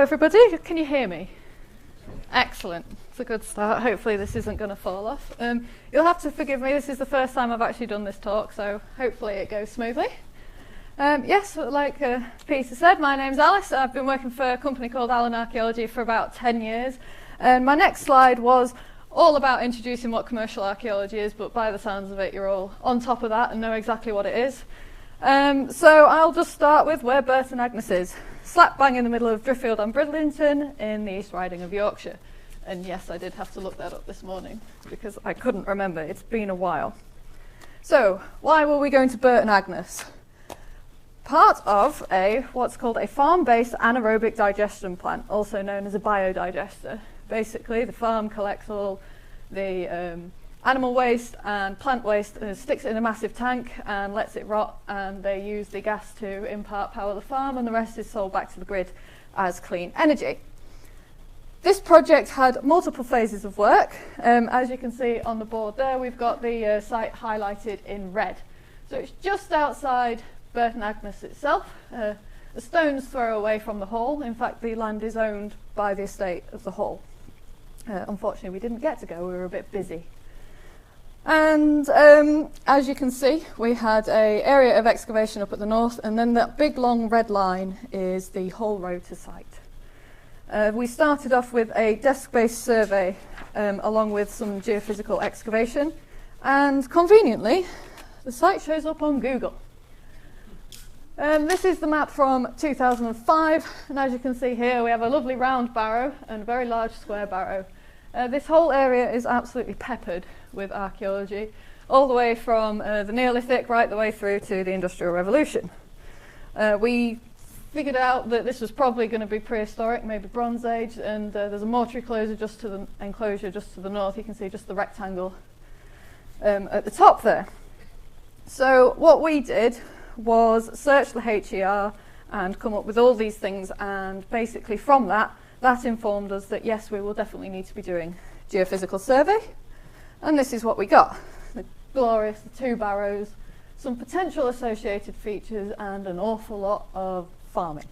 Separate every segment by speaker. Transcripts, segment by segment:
Speaker 1: everybody. Can you hear me? Excellent. It's a good start. Hopefully this isn't going to fall off. You'll have to forgive me. This is the first time I've actually done this talk, so hopefully it goes smoothly. Yes, like Peter said, my name's Alice. I've been working for a company called Allen Archaeology for about 10 years. And my next slide was all about introducing what commercial archaeology is, but by the sounds of it, you're all on top of that and know exactly what it is. So I'll just start with where Burton Agnes is. Slap bang in the middle of Driffield and Bridlington in the East Riding of Yorkshire. And yes, I did have to look that up this morning because I couldn't remember. It's been a while. So why were we going to Burton Agnes? Part of what's called a farm-based anaerobic digestion plant, also known as a biodigester. Basically, the farm collects all the animal waste and plant waste, sticks it in a massive tank and lets it rot, and they use the gas to in part power the farm, and the rest is sold back to the grid as clean energy. This project had multiple phases of work. As you can see on the board there, we've got the site highlighted in red. So it's just outside Burton Agnes itself, a stone's throw away from the hall. In fact, the land is owned by the estate of the hall. Unfortunately, we didn't get to go, we were a bit busy. And as you can see, we had an area of excavation up at the north, and then that big long red line is the whole road to site. We started off with a desk-based survey along with some geophysical excavation, and conveniently, the site shows up on Google. This is the map from 2005, and as you can see here, we have a lovely round barrow and a very large square barrow. This whole area is absolutely peppered with archaeology, all the way from the Neolithic right the way through to the Industrial Revolution. We figured out that this was probably going to be prehistoric, maybe Bronze Age, and there's a mortuary enclosure just to the north. You can see just the rectangle at the top there. So what we did was search the HER and come up with all these things, and basically from that informed us that yes, we will definitely need to be doing geophysical survey, and this is what we got. The glorious two barrows, some potential associated features, and an awful lot of farming.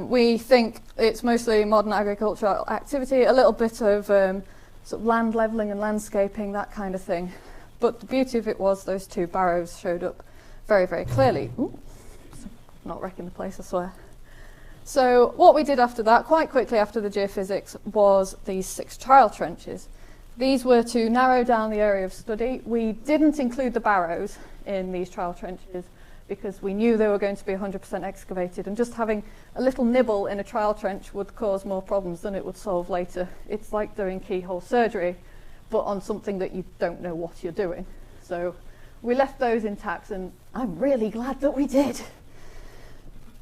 Speaker 1: We think it's mostly modern agricultural activity, a little bit of sort of land levelling and landscaping, that kind of thing. But the beauty of it was those two barrows showed up very, very clearly. Ooh, not wrecking the place, I swear. So what we did after that, quite quickly after the geophysics, was these 6 trial trenches. These were to narrow down the area of study. We didn't include the barrows in these trial trenches because we knew they were going to be 100% excavated, and just having a little nibble in a trial trench would cause more problems than it would solve later. It's like doing keyhole surgery, but on something that you don't know what you're doing. So we left those intact, and I'm really glad that we did.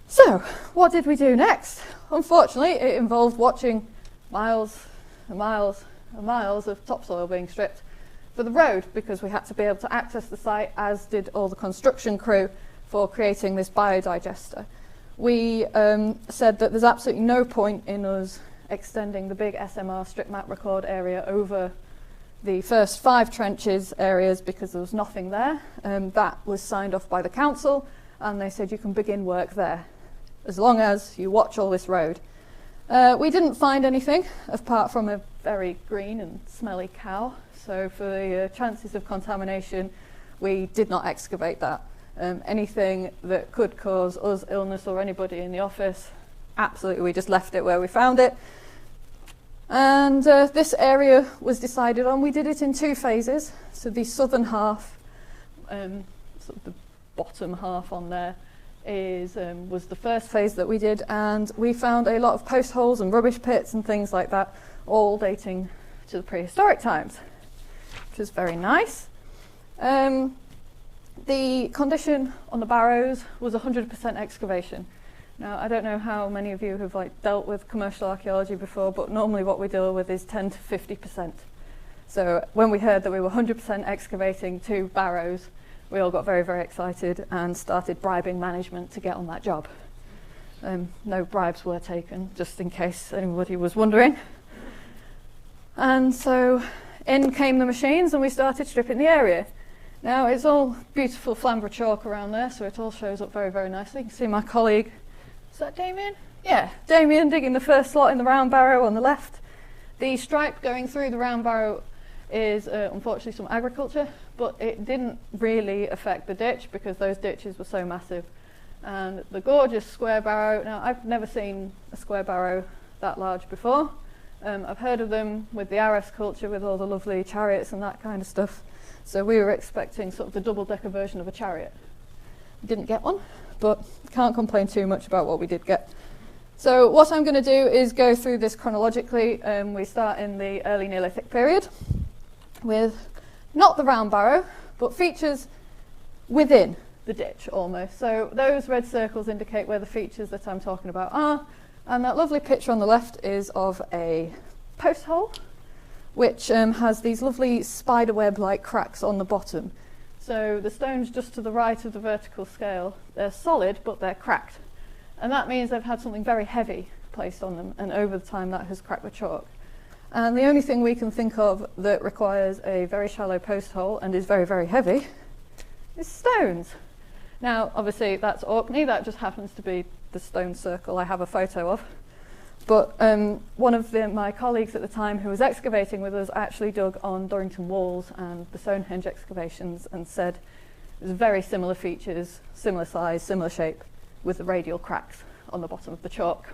Speaker 1: So, what did we do next? Unfortunately, it involved watching miles and miles and miles of topsoil being stripped for the road, because we had to be able to access the site, as did all the construction crew for creating this biodigester. We said that there's absolutely no point in us extending the big SMR strip map record area over the first 5 trenches areas because there was nothing there. That was signed off by the council, and they said you can begin work there as long as you watch all this road. We didn't find anything apart from a very green and smelly cow, so for the chances of contamination, we did not excavate that. Anything that could cause us illness or anybody in the office, absolutely, we just left it where we found it. And this area was decided on. We did it in 2 phases. So the southern half, sort of the bottom half on there, was the first phase that we did, and we found a lot of post holes and rubbish pits and things like that, all dating to the prehistoric times, which is very nice. The condition on the barrows was 100% excavation. Now, I don't know how many of you have dealt with commercial archaeology before, but normally what we deal with is 10 to 50%. So when we heard that we were 100% excavating 2 barrows, we all got very, very excited and started bribing management to get on that job. No bribes were taken, just in case anybody was wondering. And so in came the machines, and we started stripping the area. Now, it's all beautiful Flamborough chalk around there, so it all shows up very, very nicely. You can see my colleague, is that Damien? Yeah, Damien digging the first slot in the round barrow on the left. The stripe going through the round barrow is unfortunately some agriculture, but it didn't really affect the ditch because those ditches were so massive. And the gorgeous square barrow, now I've never seen a square barrow that large before. I've heard of them with the Ares culture with all the lovely chariots and that kind of stuff. So we were expecting sort of the double-decker version of a chariot. Didn't get one, but can't complain too much about what we did get. So what I'm going to do is go through this chronologically. We start in the early Neolithic period with not the round barrow, but features within the ditch almost. So those red circles indicate where the features that I'm talking about are. And that lovely picture on the left is of a post hole, which has these lovely spiderweb-like cracks on the bottom. So the stones just to the right of the vertical scale, they're solid, but they're cracked. And that means they've had something very heavy placed on them, and over the time that has cracked the chalk. And the only thing we can think of that requires a very shallow post hole and is very, very heavy is stones. Now, obviously, that's Orkney. That just happens to be the stone circle I have a photo of. But one of my colleagues at the time who was excavating with us actually dug on Dorrington Walls and the Stonehenge excavations and said there's very similar features, similar size, similar shape, with the radial cracks on the bottom of the chalk.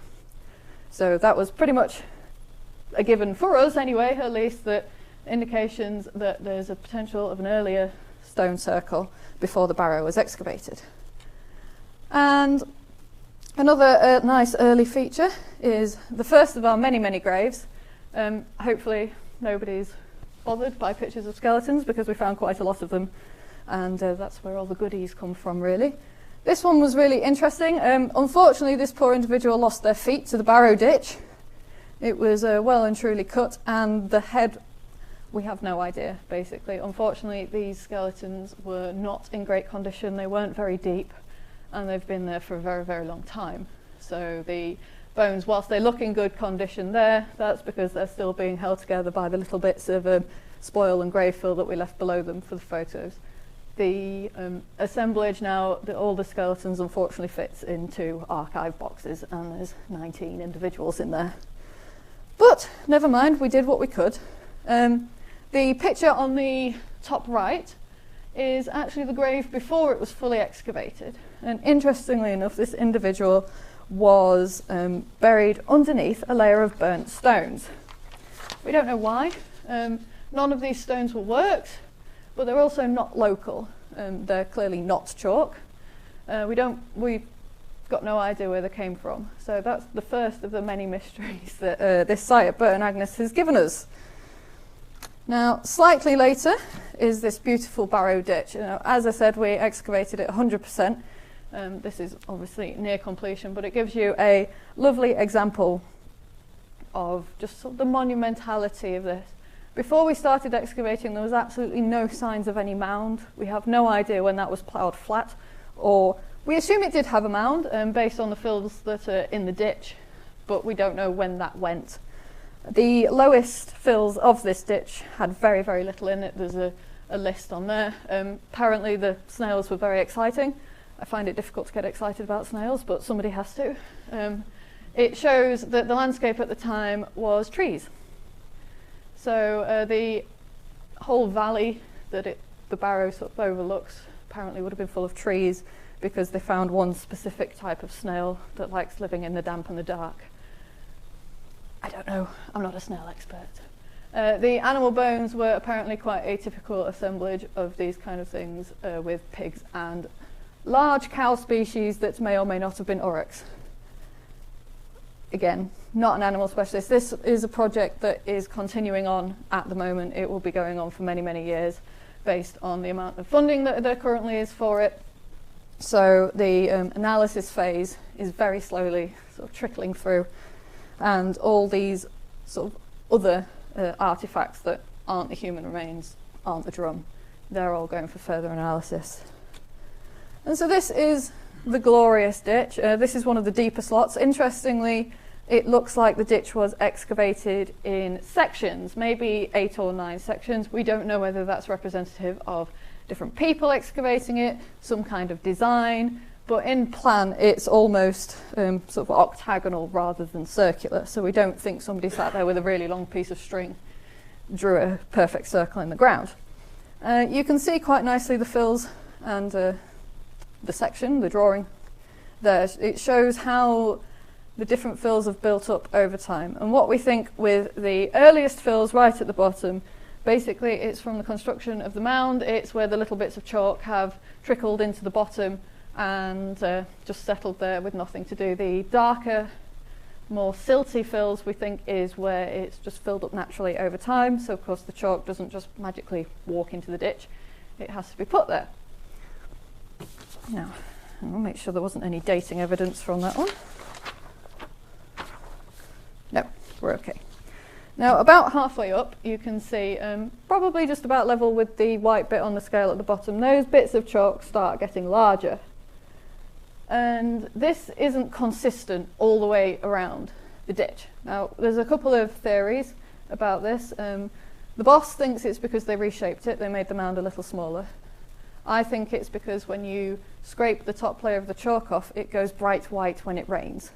Speaker 1: So that was pretty much a given for us anyway, at least, that indications that there's a potential of an earlier stone circle before the barrow was excavated. And another nice early feature is the first of our many, many graves. Hopefully nobody's bothered by pictures of skeletons because we found quite a lot of them, and that's where all the goodies come from, really. This one was really interesting. Unfortunately, this poor individual lost their feet to the barrow ditch. It was well and truly cut, and the head, we have no idea, basically. Unfortunately, these skeletons were not in great condition. They weren't very deep, and they've been there for a very, very long time. So the bones, whilst they look in good condition there, that's because they're still being held together by the little bits of spoil and grave fill that we left below them for the photos. The assemblage now, all the skeletons unfortunately fits into archive boxes, and there's 19 individuals in there. But never mind, we did what we could. The picture on the top right is actually the grave before it was fully excavated. And interestingly enough, this individual was buried underneath a layer of burnt stones. We don't know why. None of these stones were worked, but they're also not local. They're clearly not chalk. We've got no idea where they came from. So that's the first of the many mysteries that this site at Burton Agnes has given us. Now, slightly later is this beautiful barrow ditch. As I said, we excavated it 100%. This is obviously near completion, but it gives you a lovely example of just sort of the monumentality of this. Before we started excavating, there was absolutely no signs of any mound. We have no idea when that was ploughed flat, or we assume it did have a mound based on the fills that are in the ditch, but we don't know when that went. The lowest fills of this ditch had very, very little in it. There's a list on there. Apparently the snails were very exciting. I find it difficult to get excited about snails, but somebody has to. It shows that the landscape at the time was trees. So the whole valley that the barrow sort of overlooks apparently would have been full of trees because they found one specific type of snail that likes living in the damp and the dark. I don't know, I'm not a snail expert. The animal bones were apparently quite a typical assemblage of these kind of things with pigs and large cow species that may or may not have been aurochs. Again, not an animal specialist. This is a project that is continuing on at the moment. It will be going on for many, many years based on the amount of funding that there currently is for it. So the analysis phase is very slowly sort of trickling through, and all these sort of other artifacts that aren't the human remains, aren't the drum, they're all going for further analysis. And so this is the glorious ditch. This is one of the deeper slots. Interestingly, it looks like the ditch was excavated in sections, maybe 8 or 9 sections. We don't know whether that's representative of different people excavating it, some kind of design, but in plan it's almost sort of octagonal rather than circular, so we don't think somebody sat there with a really long piece of string, drew a perfect circle in the ground. You can see quite nicely the fills and the section, the drawing there. It shows how the different fills have built up over time. And what we think with the earliest fills right at the bottom, basically it's from the construction of the mound, it's where the little bits of chalk have trickled into the bottom and just settled there with nothing to do. The darker, more silty fills we think is where it's just filled up naturally over time. So of course the chalk doesn't just magically walk into the ditch, it has to be put there. Now, I'll make sure there wasn't any dating evidence from that one. No, we're okay. Now, about halfway up, you can see, probably just about level with the white bit on the scale at the bottom, those bits of chalk start getting larger. And this isn't consistent all the way around the ditch. Now, there's a couple of theories about this. The boss thinks it's because they reshaped it, they made the mound a little smaller. I think it's because when you scrape the top layer of the chalk off, it goes bright white when it rains.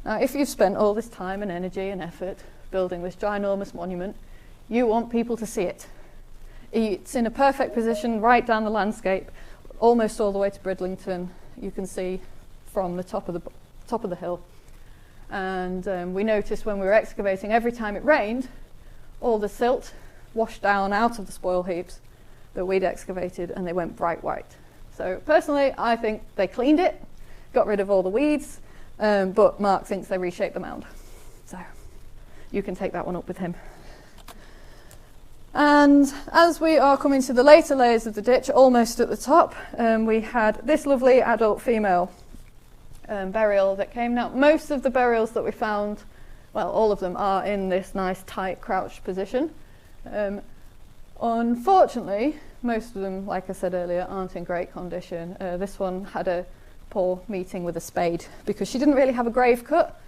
Speaker 1: Now, if you've spent all this time and energy and effort building this ginormous monument, you want people to see it. It's in a perfect position right down the landscape, almost all the way to Bridlington. You can see from the top of the hill. And we noticed when we were excavating, every time it rained, all the silt washed down out of the spoil heaps that we'd excavated, and they went bright white. So personally, I think they cleaned it, got rid of all the weeds, but Mark thinks they reshaped the mound. So you can take that one up with him. And as we are coming to the later layers of the ditch, almost at the top, we had this lovely adult female burial that came. Now, most of the burials that we found, well, all of them are in this nice tight crouched position. Unfortunately, most of them, like I said earlier, aren't in great condition. This one had a poor meeting with a spade because she didn't really have a grave cut.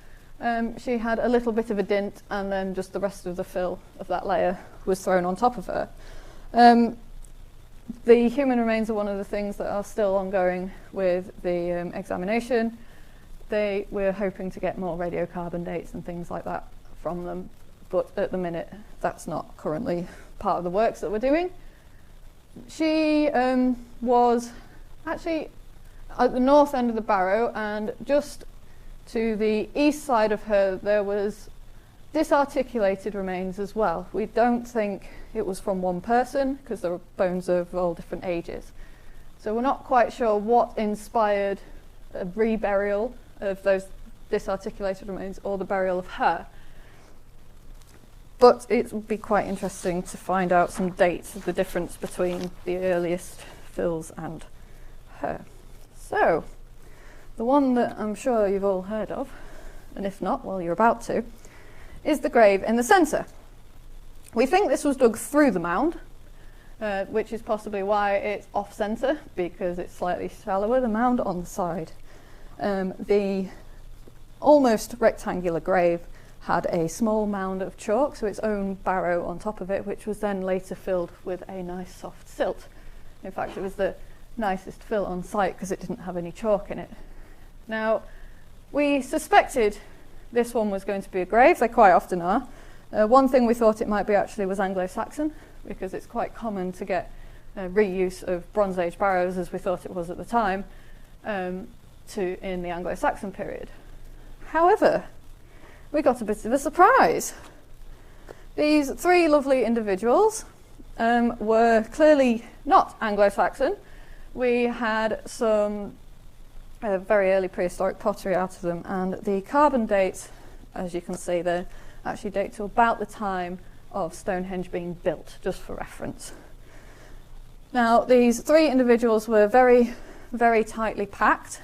Speaker 1: She had a little bit of a dint, and then just the rest of the fill of that layer was thrown on top of her. The human remains are one of the things that are still ongoing with the examination. We're hoping to get more radiocarbon dates and things like that from them, but at the minute that's not currently part of the works that we're doing. She was actually at the north end of the barrow, and just to the east side of her there was disarticulated remains as well. We don't think it was from one person because there are bones of all different ages. So we're not quite sure what inspired a reburial of those disarticulated remains or the burial of her. But it would be quite interesting to find out some dates of the difference between the earliest fills and her. So, the one that I'm sure you've all heard of, and if not, well, you're about to, is the grave in the centre. We think this was dug through the mound, which is possibly why it's off-centre, because it's slightly shallower, the mound on the side. The almost rectangular grave had a small mound of chalk, so its own barrow on top of it, which was then later filled with a nice soft silt. In fact, it was the nicest fill on site because it didn't have any chalk in it. Now, we suspected this one was going to be a grave. They quite often are. One thing we thought it might be actually was Anglo-Saxon, because it's quite common to get reuse of Bronze Age barrows, as we thought it was at the time, in the Anglo-Saxon period. However, we got a bit of a surprise. These three lovely individuals were clearly not Anglo-Saxon. We had some very early prehistoric pottery out of them, and the carbon dates, as you can see there, actually date to about the time of Stonehenge being built, just for reference. Now, these three individuals were very, very tightly packed.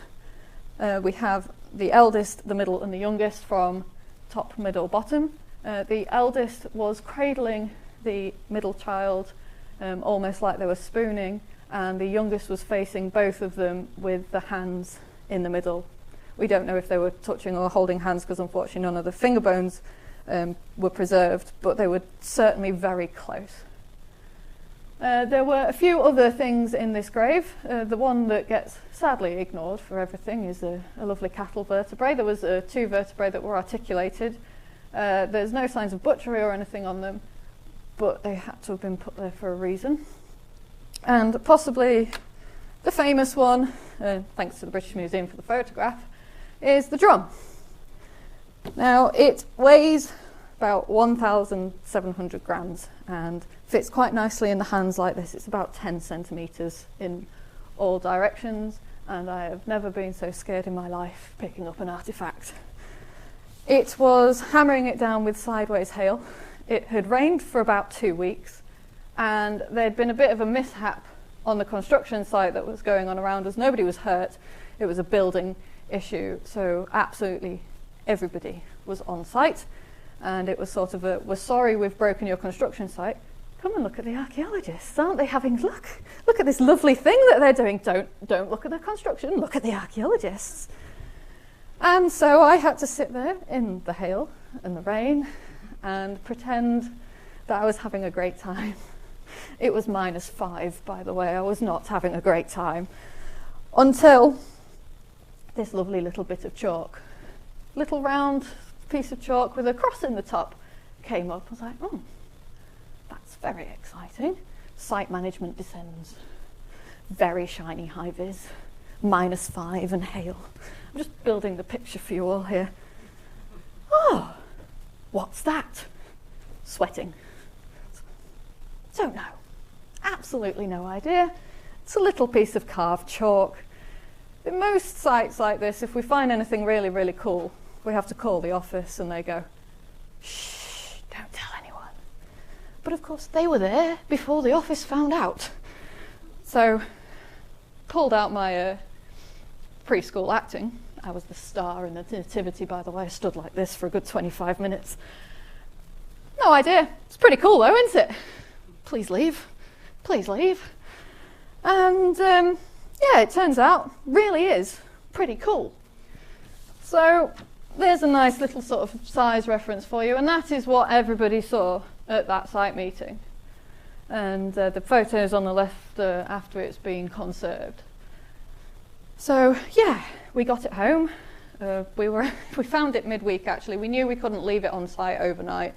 Speaker 1: We have the eldest, the middle, and the youngest from top, middle, bottom. The eldest was cradling the middle child, almost like they were spooning, and the youngest was facing both of them with the hands in the middle. We don't know if they were touching or holding hands, because unfortunately none of the finger bones were preserved, but they were certainly very close. There were a few other things in this grave. The one that gets sadly ignored for everything is a lovely cattle vertebrae. There was 2 vertebrae that were articulated. There's no signs of butchery or anything on them, but they had to have been put there for a reason. And possibly the famous one, thanks to the British Museum for the photograph, is the drum. Now, it weighs about 1,700 grams and fits quite nicely in the hands like this. It's about 10 centimetres in all directions, and I have never been so scared in my life picking up an artefact. It was hammering it down with sideways hail. It had rained for about 2 weeks, and there'd been a bit of a mishap on the construction site that was going on around us. Nobody was hurt. It was a building issue, so absolutely everybody was on site. And it was sort of we're sorry we've broken your construction site. Come and look at the archaeologists. Aren't they having look at this lovely thing that they're doing. Don't look at the construction, look at the archaeologists. And so I had to sit there in the hail and the rain and pretend that I was having a great time. It was -5, by the way. I was not having a great time until this lovely little bit of chalk, little round piece of chalk with a cross in the top, came up. I was like, oh, that's very exciting. Site management descends. Very shiny high vis, -5 and hail. I'm just building the picture for you all here. Oh, what's that? Sweating. Don't know. Absolutely no idea. It's a little piece of carved chalk. In most sites like this, if we find anything really, really cool, we have to call the office and they go, shh, don't tell anyone. But of course, they were there before the office found out. So, pulled out my preschool acting. I was the star in the nativity, by the way. I stood like this for a good 25 minutes. No idea. It's pretty cool though, isn't it? Please leave. Please leave. And yeah, it turns out really is pretty cool. So there's a nice little sort of size reference for you, and that is what everybody saw at that site meeting. And the photos on the left after it's been conserved. So yeah, we got it home. We found it midweek actually. We knew we couldn't leave it on site overnight.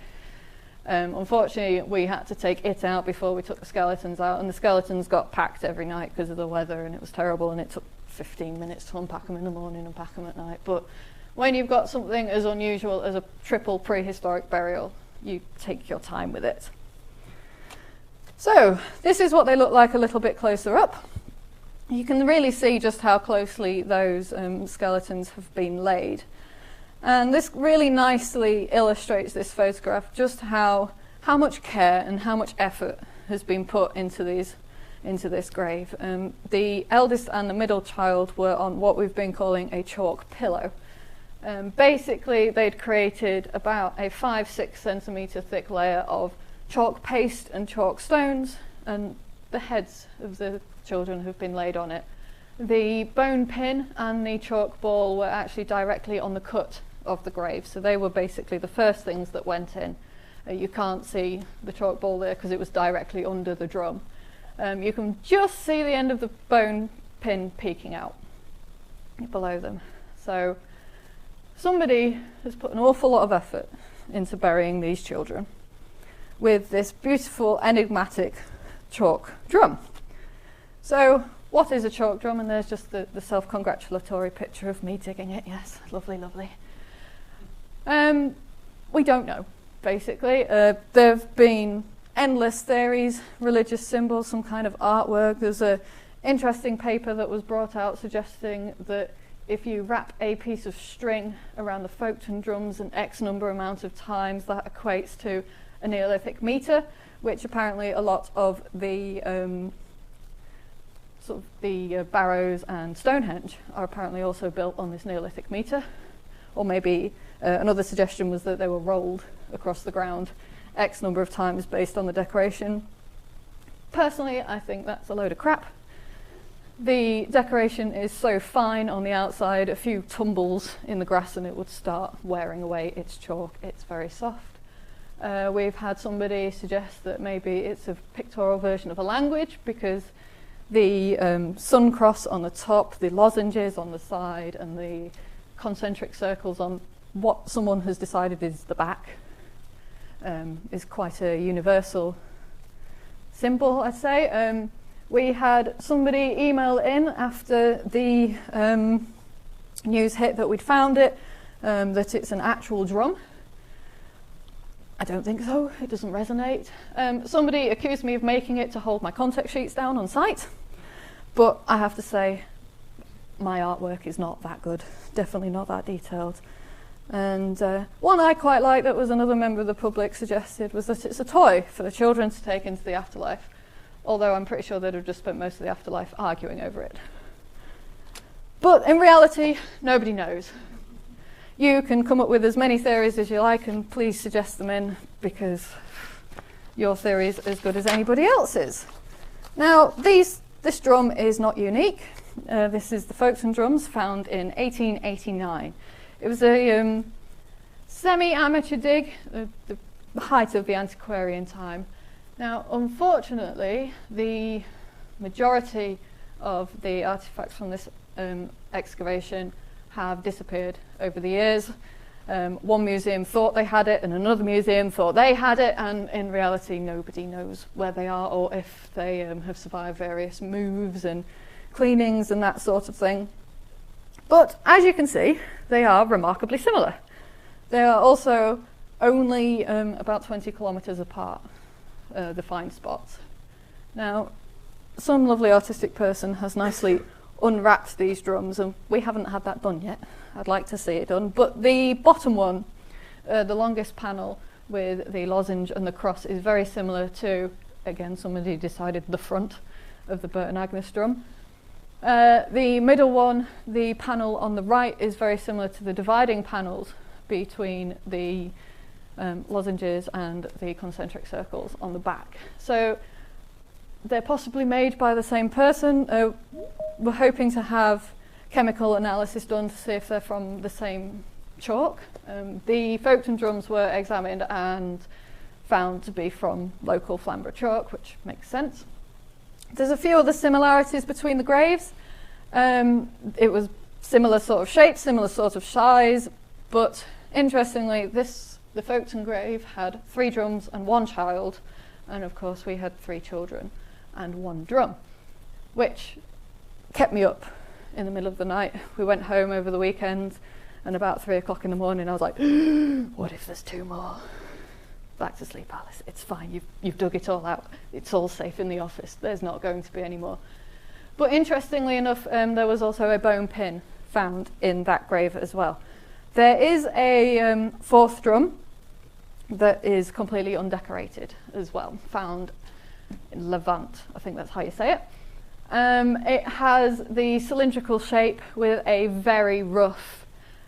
Speaker 1: Unfortunately, we had to take it out before we took the skeletons out, and the skeletons got packed every night because of the weather, and it was terrible, and it took 15 minutes to unpack them in the morning and pack them at night. But when you've got something as unusual as a triple prehistoric burial, you take your time with it. So this is what they look like a little bit closer up. You can really see just how closely those skeletons have been laid. And this really nicely illustrates this photograph, just how much care and how much effort has been put into this grave. The eldest and the middle child were on what we've been calling a chalk pillow. Basically, they'd created about a 5-6 centimetre thick layer of chalk paste and chalk stones, and the heads of the children have been laid on it. The bone pin and the chalk ball were actually directly on the cut of the grave, so they were basically the first things that went in. You can't see the chalk ball there because it was directly under the drum. You can just see the end of the bone pin peeking out below them. So somebody has put an awful lot of effort into burying these children with this beautiful, enigmatic chalk drum. So what is a chalk drum? And there's just the self-congratulatory picture of me digging it. Yes, lovely, lovely. We don't know, basically. There have been endless theories, religious symbols, some kind of artwork. There's an interesting paper that was brought out suggesting that if you wrap a piece of string around the Folkton drums an X number amount of times, that equates to a Neolithic meter, which apparently a lot of the barrows and Stonehenge are apparently also built on this Neolithic meter. Or maybe another suggestion was that they were rolled across the ground X number of times based on the decoration. Personally, I think that's a load of crap. The decoration is so fine on the outside, a few tumbles in the grass and it would start wearing away its chalk. It's very soft. We've had somebody suggest that maybe it's a pictorial version of a language because the sun cross on the top, the lozenges on the side, and the concentric circles on what someone has decided is the back is quite a universal symbol, I'd say. We had somebody email in after the news hit that we'd found it, that it's an actual drum. I don't think so, it doesn't resonate. Somebody accused me of making it to hold my contact sheets down on site, but I have to say my artwork is not that good, definitely not that detailed. And one I quite like that was another member of the public suggested was that it's a toy for the children to take into the afterlife, although I'm pretty sure they'd have just spent most of the afterlife arguing over it. But in reality, nobody knows. You can come up with as many theories as you like, and please suggest them in, because your theory is as good as anybody else's. Now, this drum is not unique. This is the Folkton drums found in 1889. It was a semi-amateur dig, the height of the antiquarian time. Now, unfortunately, the majority of the artifacts from this excavation have disappeared over the years. One museum thought they had it, and another museum thought they had it, and in reality nobody knows where they are or if they have survived various moves and cleanings and that sort of thing. But as you can see, they are remarkably similar. They are also only about 20 kilometres apart, the find spots. Now, some lovely artistic person has nicely unwrapped these drums, and we haven't had that done yet. I'd like to see it done. But the bottom one, the longest panel with the lozenge and the cross, is very similar to, again, somebody decided the front of the Burton Agnes drum. The middle one, the panel on the right, is very similar to the dividing panels between the lozenges and the concentric circles on the back. So they're possibly made by the same person. We're hoping to have chemical analysis done to see if they're from the same chalk. The Folkton drums were examined and found to be from local Flamborough chalk, which makes sense. There's a few other similarities between the graves. It was similar sort of shape, similar sort of size, but interestingly, the Folkton grave had 3 drums and 1 child, and of course we had 3 children and 1 drum, which kept me up in the middle of the night. We went home over the weekend, and about 3 o'clock in the morning I was like, what if there's 2 more? Back to sleep, Alice, it's fine, you've dug it all out, it's all safe in the office, there's not going to be any more. But interestingly enough, there was also a bone pin found in that grave as well. There is a 4th drum that is completely undecorated as well, found in Levant, I think that's how you say it. It has the cylindrical shape with a very rough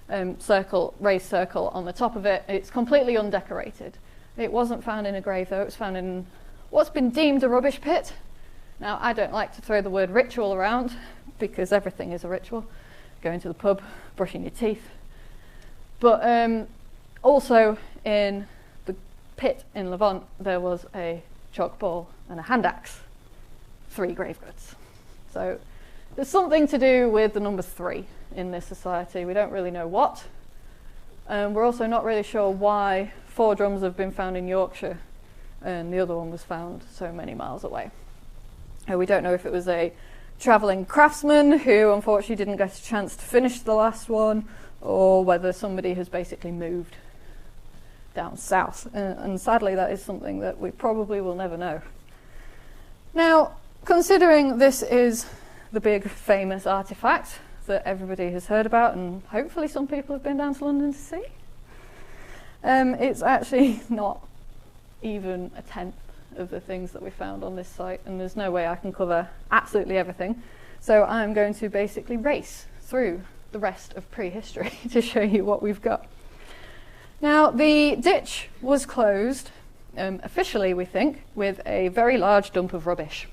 Speaker 1: raised circle on the top of it. It's completely undecorated. It wasn't found in a grave though, it was found in what's been deemed a rubbish pit. Now, I don't like to throw the word ritual around because everything is a ritual. Going to the pub, brushing your teeth. But also in the pit in Levant, there was a chalk ball and a hand axe, 3 grave goods. So there's something to do with the number 3 in this society. We don't really know what. We're also not really sure why 4 drums have been found in Yorkshire and the other one was found so many miles away. We don't know if it was a travelling craftsman who unfortunately didn't get a chance to finish the last one, or whether somebody has basically moved down south. And sadly that is something that we probably will never know. Now, considering this is the big famous artefact that everybody has heard about and hopefully some people have been down to London to see, it's actually not even a tenth of the things that we found on this site, and there's no way I can cover absolutely everything. So I'm going to basically race through the rest of prehistory to show you what we've got. Now, the ditch was closed, officially we think, with a very large dump of rubbish.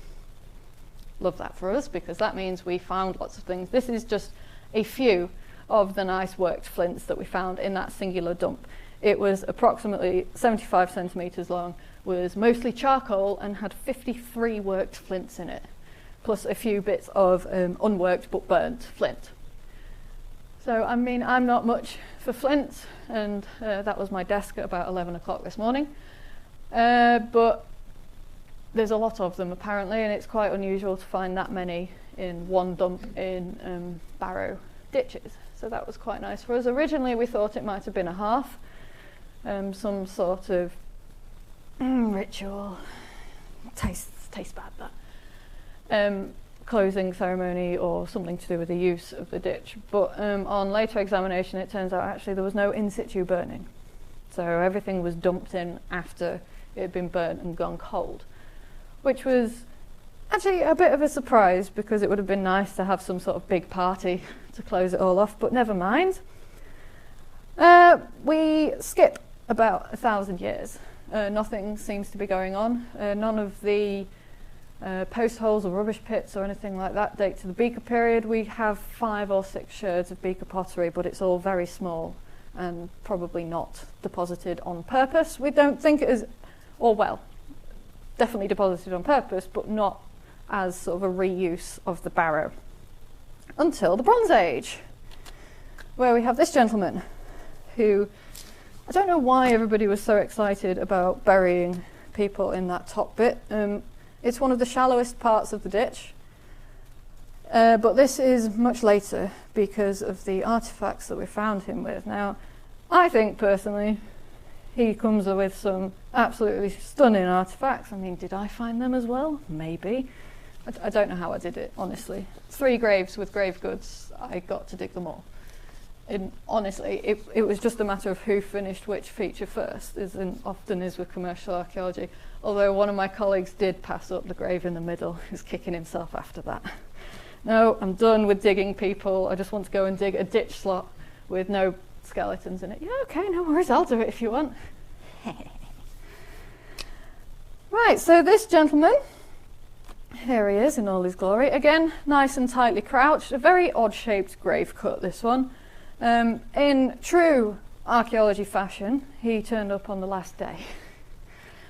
Speaker 1: Love that for us, because that means we found lots of things. This is just a few of the nice worked flints that we found in that singular dump. It was approximately 75 centimetres long, was mostly charcoal, and had 53 worked flints in it, plus a few bits of unworked but burnt flint. So, I mean, I'm not much for flint, and that was my desk at about 11 o'clock this morning. But there's a lot of them apparently, and it's quite unusual to find that many in one dump in barrow ditches. So that was quite nice for us. Originally we thought it might have been a half, some sort of ritual, tastes bad that, closing ceremony or something to do with the use of the ditch. But on later examination it turns out actually there was no in situ burning. So everything was dumped in after it had been burnt and gone cold, which was actually a bit of a surprise because it would have been nice to have some sort of big party to close it all off, but never mind. We skip about 1,000 years. Nothing seems to be going on. None of the post holes or rubbish pits or anything like that date to the Beaker period. We have 5 or 6 sherds of Beaker pottery, but it's all very small and probably not deposited on purpose. We don't think it is, or well, definitely deposited on purpose, but not as sort of a reuse of the barrow. Until the Bronze Age, where we have this gentleman who, I don't know why everybody was so excited about burying people in that top bit. It's one of the shallowest parts of the ditch, but this is much later because of the artifacts that we found him with. Now, I think personally he comes with some absolutely stunning artifacts. I mean, did I find them as well? Maybe. I don't know how I did it, honestly. 3 graves with grave goods, I got to dig them all. And honestly, it was just a matter of who finished which feature first, as often is with commercial archaeology. Although one of my colleagues did pass up the grave in the middle. He was kicking himself after that. No, I'm done with digging people. I just want to go and dig a ditch slot with no skeletons in it. Yeah, okay, no worries, I'll do it if you want. Right, so this gentleman, here he is in all his glory. Again, nice and tightly crouched. A very odd-shaped grave cut, this one. In true archaeology fashion, he turned up on the last day.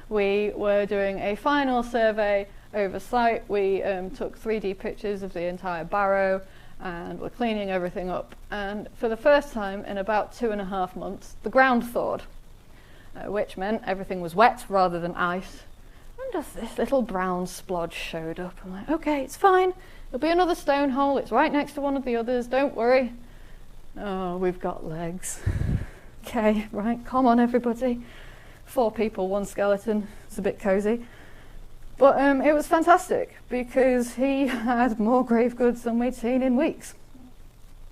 Speaker 1: We were doing a final survey over site. We took 3D pictures of the entire barrow and we're cleaning everything up. And for the first time in about 2.5 months, the ground thawed, which meant everything was wet rather than ice. And just this little brown splodge showed up. I'm like, okay, it's fine. There'll be another stone hole. It's right next to one of the others. Don't worry. Oh, we've got legs. Okay, right, come on everybody. 4 people, 1 skeleton. It's a bit cozy. But it was fantastic because he had more grave goods than we'd seen in weeks.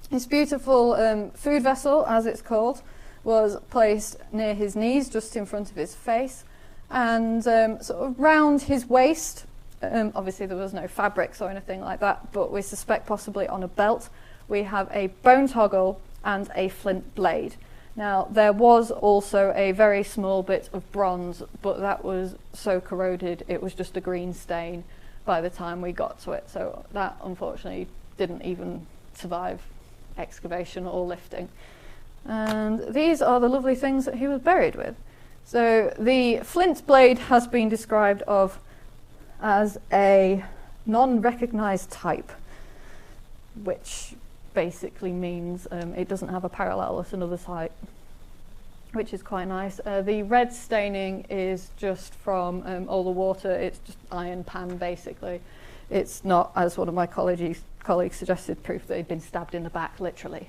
Speaker 1: His beautiful food vessel, as it's called, was placed near his knees, just in front of his face, and sort of round his waist. Obviously there was no fabrics or anything like that, but we suspect possibly on a belt. We have a bone toggle and a flint blade. Now, there was also a very small bit of bronze, but that was so corroded, it was just a green stain by the time we got to it. So that, unfortunately, didn't even survive excavation or lifting. And these are the lovely things that he was buried with. So the flint blade has been described as a non-recognised type, which basically means it doesn't have a parallel at another site, which is quite nice. The red staining is just from all the water. It's just iron pan, basically. It's not, as one of my colleagues suggested, proof that he'd been stabbed in the back, literally.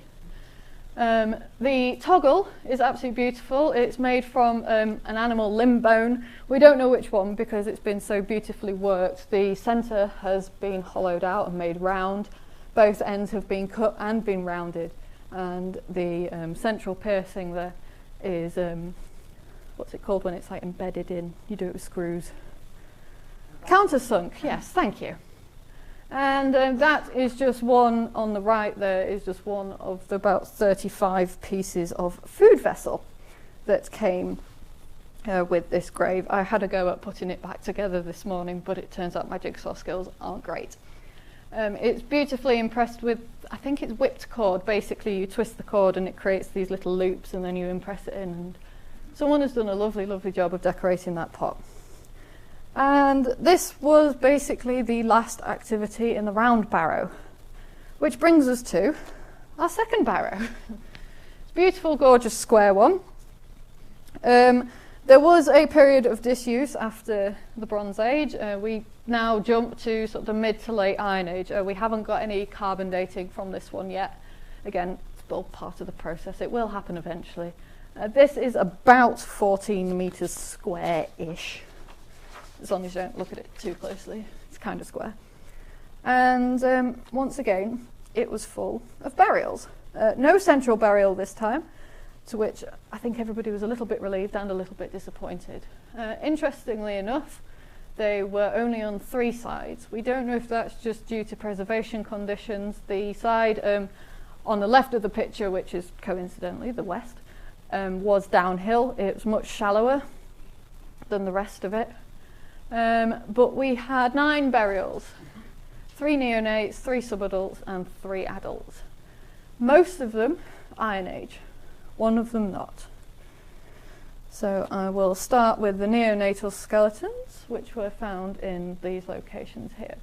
Speaker 1: The toggle is absolutely beautiful. It's made from an animal limb bone. We don't know which one because it's been so beautifully worked. The centre has been hollowed out and made round. Both ends have been cut and been rounded, and the central piercing there is, what's it called when it's like embedded in? You do it with screws. Countersunk, yes, thank you. And that is just one, on the right there is just one of the about 35 pieces of food vessel that came with this grave. I had a go at putting it back together this morning, but it turns out my jigsaw skills aren't great. It's beautifully impressed with, I think it's whipped cord. Basically you twist the cord and it creates these little loops and then you impress it in, and Someone has done a lovely, lovely job of decorating that pot. And this was basically the last activity in the round barrow, which brings us to our second barrow. It's a beautiful, gorgeous square one. There was a period of disuse after the Bronze Age. We now jump to sort of the mid to late Iron Age. We haven't got any carbon dating from this one yet. Again, it's all part of the process. It will happen eventually. This is about 14 metres square-ish, as long as you don't look at it too closely. It's kind of square. And once again, it was full of burials. No central burial this time, to which I think everybody was a little bit relieved and a little bit disappointed. Interestingly enough, they were only on 3 sides. We don't know if that's just due to preservation conditions. The side on the left of the picture, which is coincidentally the west, was downhill. It was much shallower than the rest of it. But we had 9 burials, 3 neonates, 3 subadults and 3 adults. Most of them Iron Age, one of them not. So I will start with the neonatal skeletons, which were found in these locations here.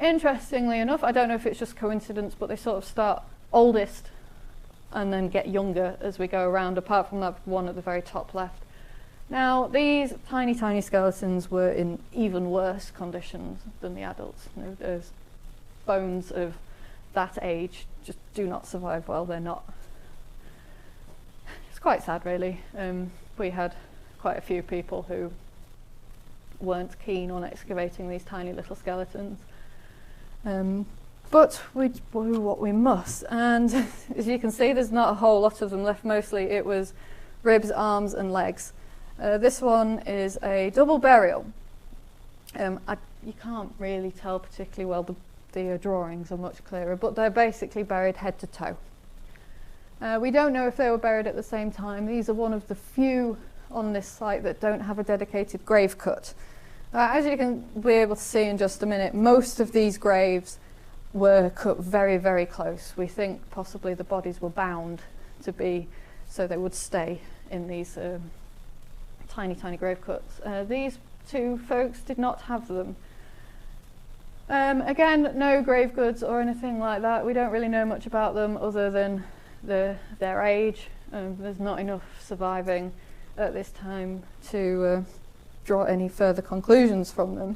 Speaker 1: Interestingly enough, I don't know if it's just coincidence, but they sort of start oldest and then get younger as we go around, apart from that one at the very top left. Now, these tiny, tiny skeletons were in even worse conditions than the adults. You know, those bones of that age just do not survive well. They're not. It's quite sad, really. We had quite a few people who weren't keen on excavating these tiny little skeletons. But we do what we must. And as you can see, there's not a whole lot of them left. Mostly it was ribs, arms and legs. This one is a double burial. You can't really tell particularly well, the drawings are much clearer, but they're basically buried head to toe. We don't know if they were buried at the same time. These are one of the few on this site that don't have a dedicated grave cut. As you can be able to see in just a minute, most of these graves were cut very, very close. We think possibly the bodies were bound to be, so they would stay in these tiny, tiny grave cuts. These 2 folks did not have them. Again, no grave goods or anything like that. We don't really know much about them other than their age. There's not enough surviving at this time to draw any further conclusions from them.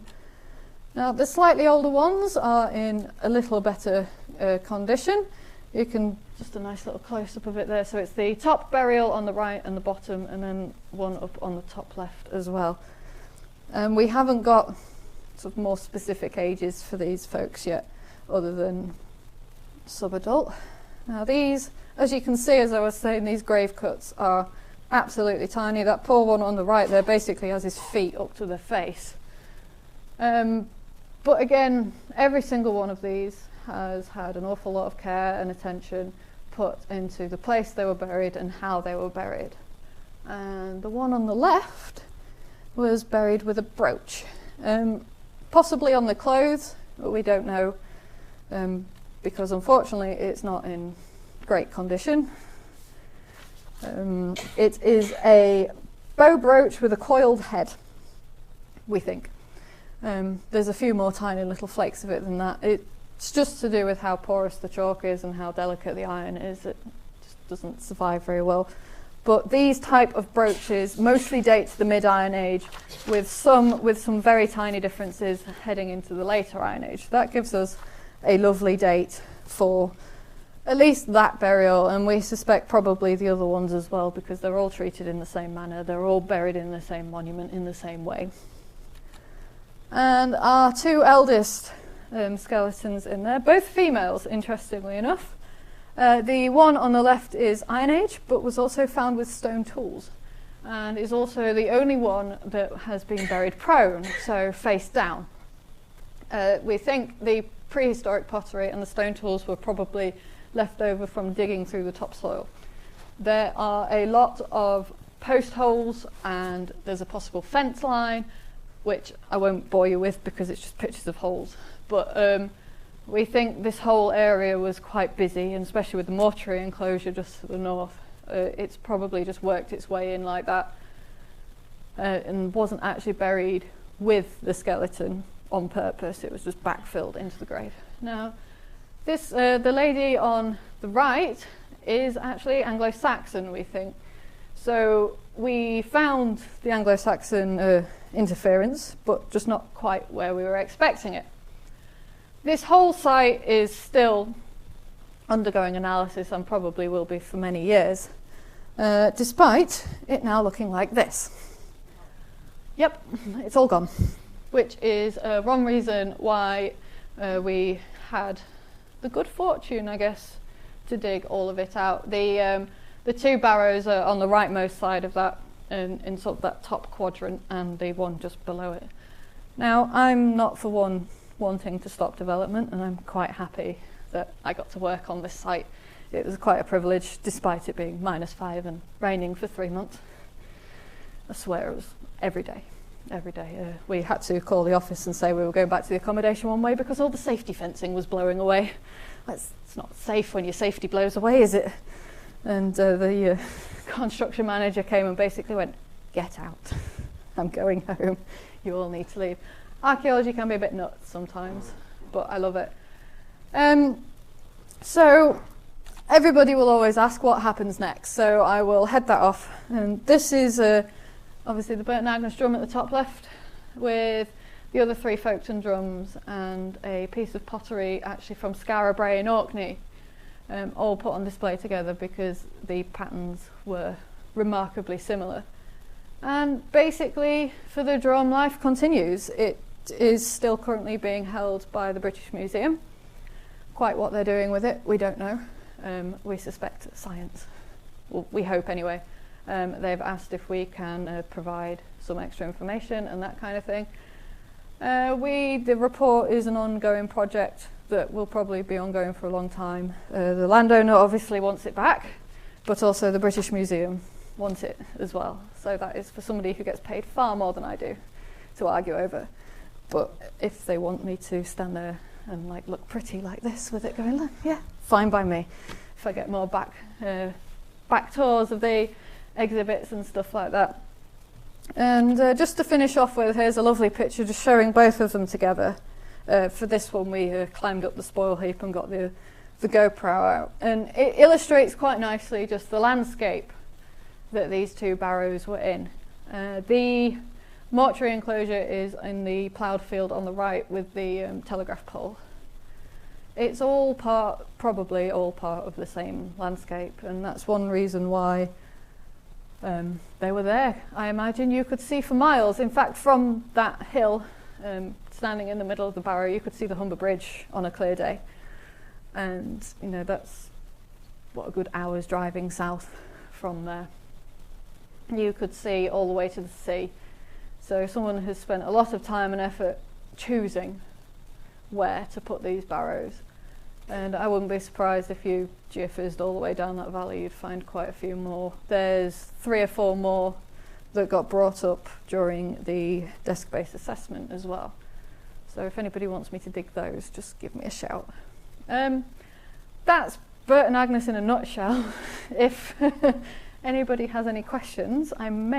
Speaker 1: Now, the slightly older ones are in a little better condition. You can, just a nice little close-up of it there. So it's the top burial on the right and the bottom, and then one up on the top left as well. We haven't got sort of more specific ages for these folks yet, other than subadult. Now these, as you can see, as I was saying, these grave cuts are absolutely tiny. That poor one on the right there basically has his feet up to the face. But again, every single one of these has had an awful lot of care and attention put into the place they were buried and how they were buried. And the one on the left was buried with a brooch, possibly on the clothes, but we don't know, because unfortunately it's not in great condition. It is a bow brooch with a coiled head, we think. There's a few more tiny little flakes of it than that. It's just to do with how porous the chalk is and how delicate the iron is. It just doesn't survive very well. But these type of brooches mostly date to the mid-Iron Age, with some very tiny differences heading into the later Iron Age. That gives us a lovely date for at least that burial, and we suspect probably the other ones as well, because they're all treated in the same manner. They're all buried in the same monument in the same way. And our 2 eldest skeletons in there, both females, interestingly enough. The one on the left is Iron Age, but was also found with stone tools, and is also the only one that has been buried prone, so face down. We think the prehistoric pottery and the stone tools were probably left over from digging through the topsoil. There are a lot of post holes, and there's a possible fence line, which I won't bore you with because it's just pictures of holes. But we think this whole area was quite busy, and especially with the mortuary enclosure just to the north, it's probably just worked its way in like that and wasn't actually buried with the skeleton on purpose. It was just backfilled into the grave. Now, this the lady on the right is actually Anglo-Saxon, we think. So we found the Anglo-Saxon interference, but just not quite where we were expecting it. This whole site is still undergoing analysis and probably will be for many years, despite it now looking like this. Yep, it's all gone, which is one reason why we had the good fortune, I guess, to dig all of it out. The two barrows are on the rightmost side of that, in sort of that top quadrant, and the one just below it. Now, I'm not for one wanting to stop development, and I'm quite happy that I got to work on this site. It was quite a privilege, despite it being -5 and raining for 3 months. I swear it was every day. Every day. We had to call the office and say we were going back to the accommodation one way because all the safety fencing was blowing away. It's not safe when your safety blows away, is it? And the construction manager came and basically went, "Get out. I'm going home. You all need to leave." Archaeology can be a bit nuts sometimes, but I love it. So everybody will always ask what happens next, so I will head that off. And this is obviously the Burton Agnes drum at the top left, with the other 3 Folkton drums and a piece of pottery actually from Skara Brae in Orkney, all put on display together because the patterns were remarkably similar. And basically, for the drum, life continues. It is still currently being held by the British Museum. Quite what they're doing with it, we don't know. We suspect science. Well, we hope anyway. They've asked if we can provide some extra information and that kind of thing. The report is an ongoing project that will probably be ongoing for a long time. The landowner obviously wants it back, but also the British Museum wants it as well. So that is for somebody who gets paid far more than I do to argue over. But if they want me to stand there and like look pretty like this with it going, look, yeah, fine by me. If I get more back tours of the exhibits and stuff like that. And just to finish off with, here's a lovely picture just showing both of them together. For this one we climbed up the spoil heap and got the GoPro out, and it illustrates quite nicely just the landscape that these 2 barrows were in. The mortuary enclosure is in the ploughed field on the right with the telegraph pole. It's all probably all part of the same landscape, and that's one reason why they were there. I imagine you could see for miles. In fact, from that hill, standing in the middle of the barrow, you could see the Humber Bridge on a clear day. And, you know, that's what, a good hour's driving south from there. You could see all the way to the sea. So someone has spent a lot of time and effort choosing where to put these barrows. And I wouldn't be surprised if you geophysed all the way down that valley, you'd find quite a few more. There's 3 or 4 more that got brought up during the desk-based assessment as well. So if anybody wants me to dig those, just give me a shout. That's Burton Agnes in a nutshell. If anybody has any questions, I may